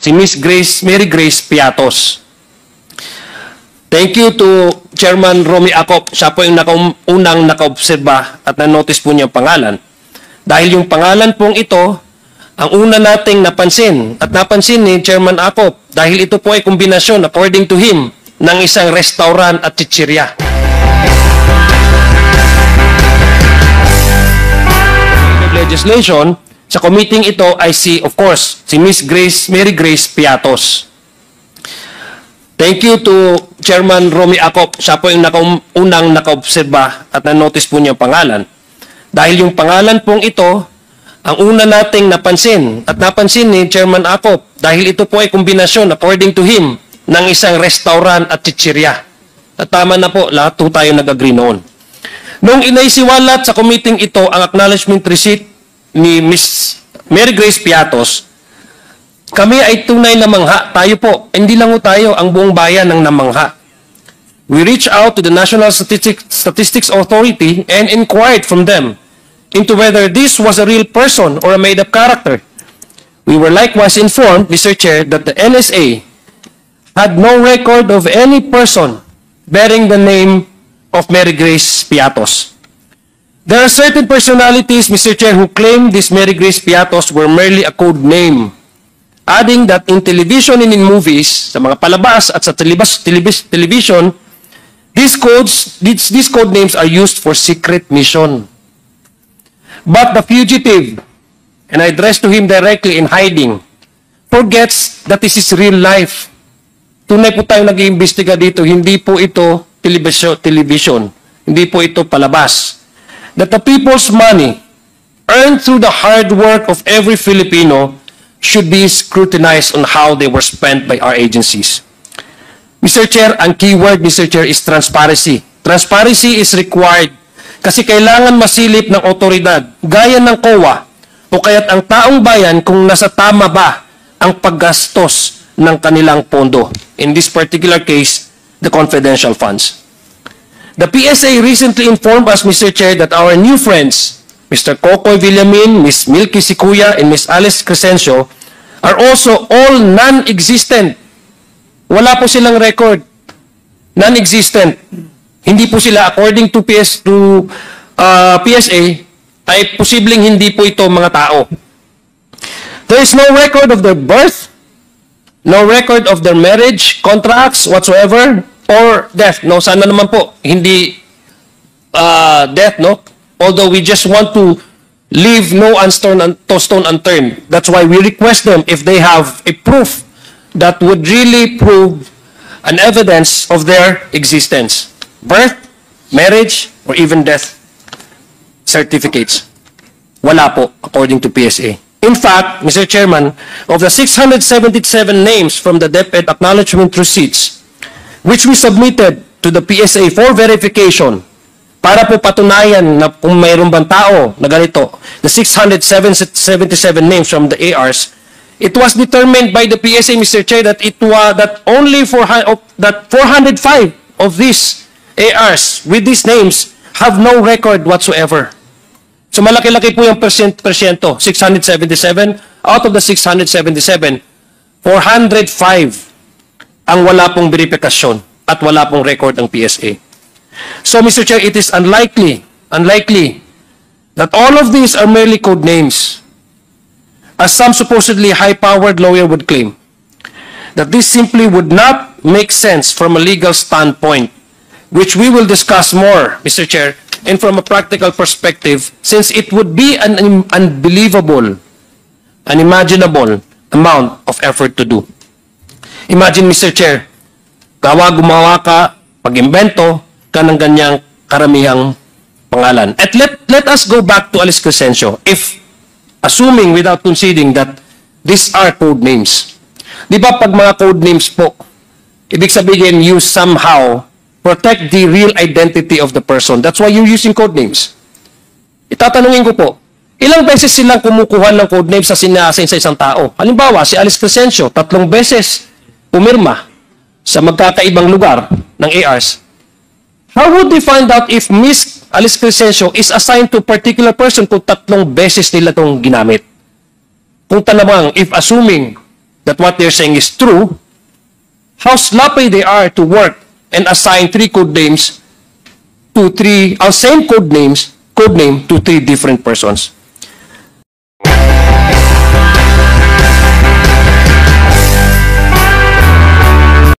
si Miss Mary Grace Piatos. Thank you to Chairman Romy Acop. Siya po yung unang nakaobserba at na-notice po niya ang pangalan. Dahil yung pangalan pong ito, ang una nating napansin at napansin ni Chairman Acop dahil ito po ay kombinasyon, according to him, ng isang restaurant at chichirya. Legislation, sa committee ito ay of course, si Miss Mary Grace Piatos. Thank you to Chairman Romy Acop. Siya po yung unang nakaobserba at na-notice po niya ang pangalan. Dahil yung pangalan pong ito, ang una nating napansin at napansin ni Chairman Acop dahil ito po ay kombinasyon, according to him, ng isang restaurant at chichirya. At tama na po, lahat po tayo nag-agree noon. Nung inaisiwalat sa committee ito ang acknowledgement receipt ni Miss Mary Grace Piatos, kami ay tunay na mangha. Tayo po, hindi lang po tayo, ang buong bayan ng namangha. We reached out to the National Statistics Authority and inquired from them into whether this was a real person or a made-up character. We were likewise informed, Mr. Chair, that the NSA had no record of any person bearing the name of Mary Grace Piatos. There are certain personalities, Mr. Chair, who claim this Mary Grace Piatos were merely a code name, adding that in television and in movies, sa mga palabas at sa television, these code names are used for secret mission. But the fugitive, and I address to him directly in hiding, forgets that this is real life. Tunay po tayong nag-iimbestiga dito, hindi po ito television. Hindi po ito palabas. That the people's money earned through the hard work of every Filipino should be scrutinized on how they were spent by our agencies. Mr. Chair, ang keyword, Mr. Chair, is transparency. Transparency is required kasi kailangan masilip ng otoridad, gaya ng COA, o kaya't ang taong bayan kung nasa tama ba ang paggastos ng kanilang pondo. In this particular case, the confidential funds. The PSA recently informed us, Mr. Chair, that our new friends, Mr. Kokoy Villamin, Ms. Milky Sikuya, and Ms. Alice Crescencio, are also all non-existent. Wala po silang record. Non-existent. Hindi po sila, according to PSA, ay posibleng hindi po ito mga tao. There is no record of their birth, no record of their marriage, contracts, whatsoever, or death. No, sana naman po, hindi death, no? Although we just want to leave no stone unturned. That's why we request them, if they have a proof that would really prove an evidence of their existence. Birth, marriage, or even death certificates. Wala po, according to PSA. In fact, Mr. Chairman, of the 677 names from the DepEd acknowledgement receipts, which we submitted to the PSA for verification, para po patunayan na kung mayroon bang tao na ganito, the 677 names from the ARs, it was determined by the PSA, Mr. Chair, that only 405 of these ARs with these names have no record whatsoever. So malaki-laki po yung persyento, 677. Out of the 677, 405 ang wala pong verifikasyon at wala pong record ang PSA. So Mr. Chair, it is unlikely that all of these are merely code names, as some supposedly high-powered lawyer would claim, that this simply would not make sense from a legal standpoint, which we will discuss more, Mr. Chair, and from a practical perspective, since it would be an unbelievable, unimaginable amount of effort to do. Imagine, Mr. Chair, gumawa ka, pag-imbento ka ng ganyang karamihang pangalan. At let us go back to Alice Crescencio, if assuming without conceding that these are code names. Di ba pag mga code names po, ibig sabihin you somehow protect the real identity of the person. That's why you're using code names. Itatanungin ko po, ilang beses silang kumukuha ng code names sa sinasin sa isang tao? Halimbawa, si Alice Crescencio, 3 beses pumirma sa magkakaibang lugar ng ARs. How would they find out if Miss Alice Crescencio is assigned to a particular person kung 3 beses nila itong ginamit? Kung tanamang, if assuming that what they're saying is true, how sloppy they are to work and assign three code names to three, same code name to three different persons.